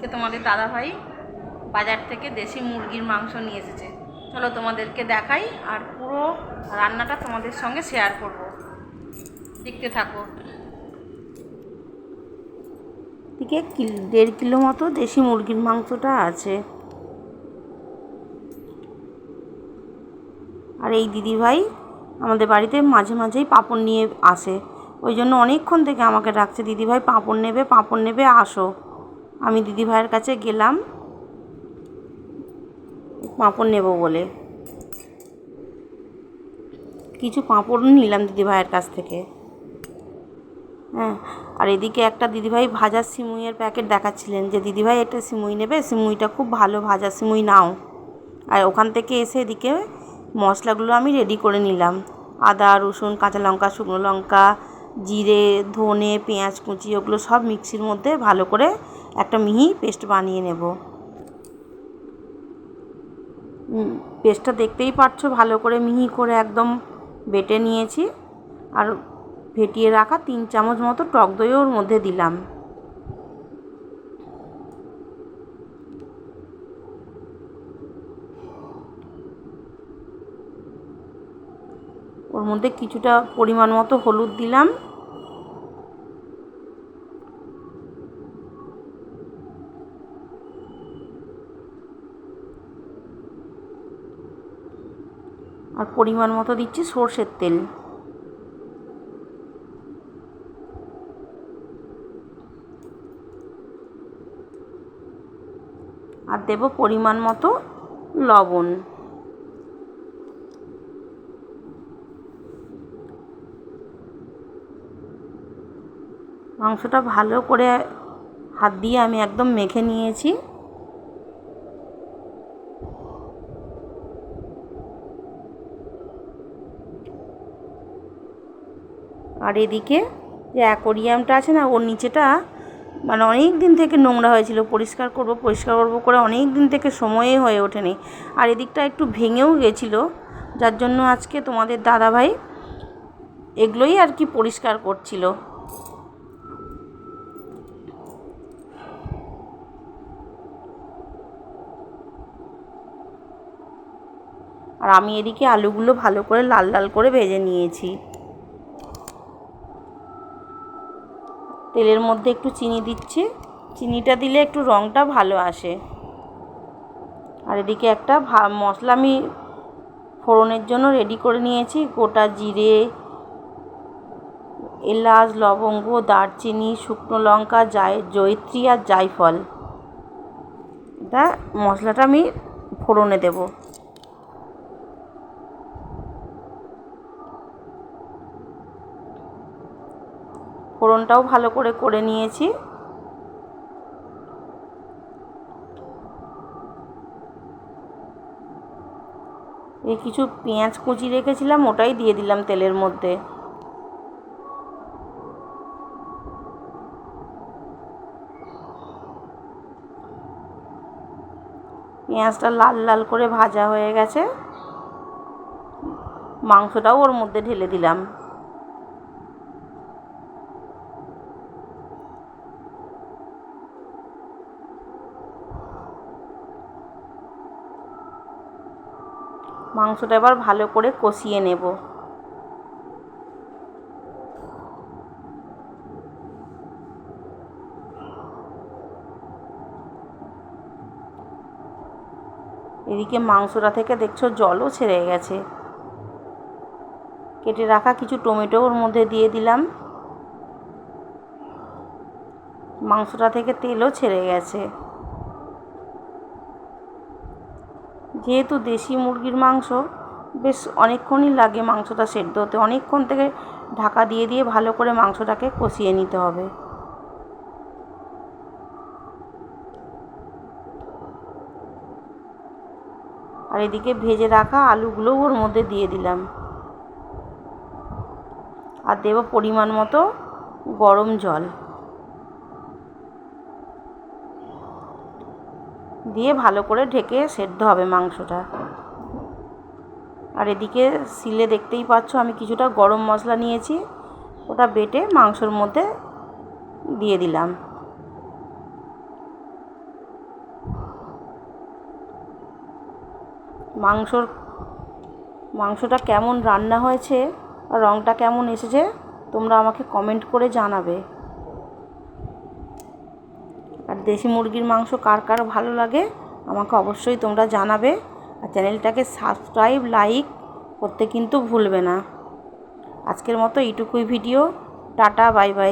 আজকে তোমাদের দাদাভাই বাজার থেকে দেশি মুরগির মাংস নিয়ে এসেছে। চলো তোমাদেরকে দেখাই আর পুরো রান্নাটা তোমাদের সঙ্গে শেয়ার করব, দেখতে থাকো। এদিকে 1.5 কিলো মতো দেশি মুরগির মাংসটা আছে। আর এই দিদিভাই আমাদের বাড়িতে মাঝে মাঝেই পাঁপড় নিয়ে আসে, ওই জন্য অনেকক্ষণ থেকে আমাকে ডাকছে, দিদিভাই পাঁপড় নেবে আসো। আমি দিদিভাইয়ের কাছে গেলাম পাঁপড় নেব বলে, কিছু পাঁপড় নিলাম দিদিভাইয়ের কাছ থেকে। হ্যাঁ, আর এদিকে একটা দিদিভাই ভাজা সিমুইয়ের প্যাকেট দেখাচ্ছিলেন যে দিদিভাই এটা সিমুই নেবে, সিমুইটা খুব ভালো ভাজা সিমুই নাও। আর ওখান থেকে এসে এদিকে মশলাগুলো আমি রেডি করে নিলাম। আদা, রসুন, কাঁচা লঙ্কা, শুকনো লঙ্কা, জিরে, ধনে, পেঁয়াজ কুচি, ওগুলো সব মিক্সির মধ্যে ভালো করে একটা মিহি পেস্ট বানিয়ে নেব। পেস্টটা দেখতেই পাচ্ছ, ভালো করে মিহি করে একদম বেটে নিয়েছি। আর ফেটিয়ে রাখা 3 চামচ মতো টক দইও ওর মধ্যে দিলাম। ওর মধ্যে কিছুটা পরিমাণ মতো হলুদ দিলাম। আর পরিমাণ মতো দিচ্ছি সর্ষের তেল। আর দেব পরিমাণ মতো লবণ। মাংসটা ভালো করে হাত দিয়ে আমি একদম মেখে নিয়েছি। আর এদিকে যে অ্যাকোরিয়ামটা আছে না, ওর নিচেটা মানে অনেক দিন থেকে নোংরা হয়েছিল, পরিষ্কার করব করে অনেক দিন থেকে সময়ে হয়ে ওঠেনি। আর এদিকটা একটু ভেঙেও গেছিলো, যার জন্য আজকে তোমাদের দাদাভাই এগুলোই আর কি পরিষ্কার করছিল। আর আমি এদিকে আলুগুলো ভালো করে লাল লাল করে ভেজে নিয়েছি। তেলের মধ্যে একটু চিনি দিচ্ছি, চিনিটা দিলে একটু রঙটা ভালো আসে। আর এদিকে একটা মশলা আমি ফোড়নের জন্য রেডি করে নিয়েছি। গোটা জিরে, এলাচ, লবঙ্গ, দারচিনি, শুকনো লঙ্কা, জয়িত্রী আর জায়ফল, এটা মশলাটা আমি ফোড়নে দেব। ফোড়নটাও ভালো করে নিয়েছি। এই কিছু পেঁয়াজ কুচি রেখেছিলাম, ওটাই দিয়ে দিলাম তেলের মধ্যে। পেঁয়াজটা লাল লাল করে ভাজা হয়ে গেছে, মাংসটাও ওর মধ্যে ঢেলে দিলাম। মাংসটা এবার ভালো করে কষিয়ে নেব। এদিকে মাংসটা থেকে দেখছো জলও ছেড়ে গেছে। কেটে রাখা কিছু টমেটো ওর মধ্যে দিয়ে দিলাম। মাংসটা থেকে তেলও ছেড়ে গেছে। যেহেতু দেশি মুরগির মাংস, বেশ অনেকক্ষণই লাগে মাংসটা সেদ্ধ হতে, অনেকক্ষণ থেকে ঢাকা দিয়ে দিয়ে ভালো করে মাংসটাকে কষিয়ে নিতে হবে। আর এদিকে ভেজে রাখা আলুগুলোও ওর মধ্যে দিয়ে দিলাম। আর দেব পরিমাণ মতো গরম জল, দিয়ে ভালো করে ঢেকে সেদ্ধ হবে মাংসটা। আর এদিকে শিলে দেখতেই পাচ্ছ আমি কিছুটা গরম মশলা নিয়েছি, ওটা বেটে মাংসর মধ্যে দিয়ে দিলাম। মাংসটা কেমন রান্না হয়েছে আর রঙটা কেমন এসেছে তোমরা আমাকে কমেন্ট করে জানাবে। আর দেশি মুরগির মাংস কার কার ভালো লাগে আমাকে অবশ্যই তোমরা জানাবে। আর চ্যানেলটাকে সাবস্ক্রাইব লাইক করতে কিন্তু ভুলবে না। আজকের মতো এইটুকুই ভিডিও। Tata, bye bye.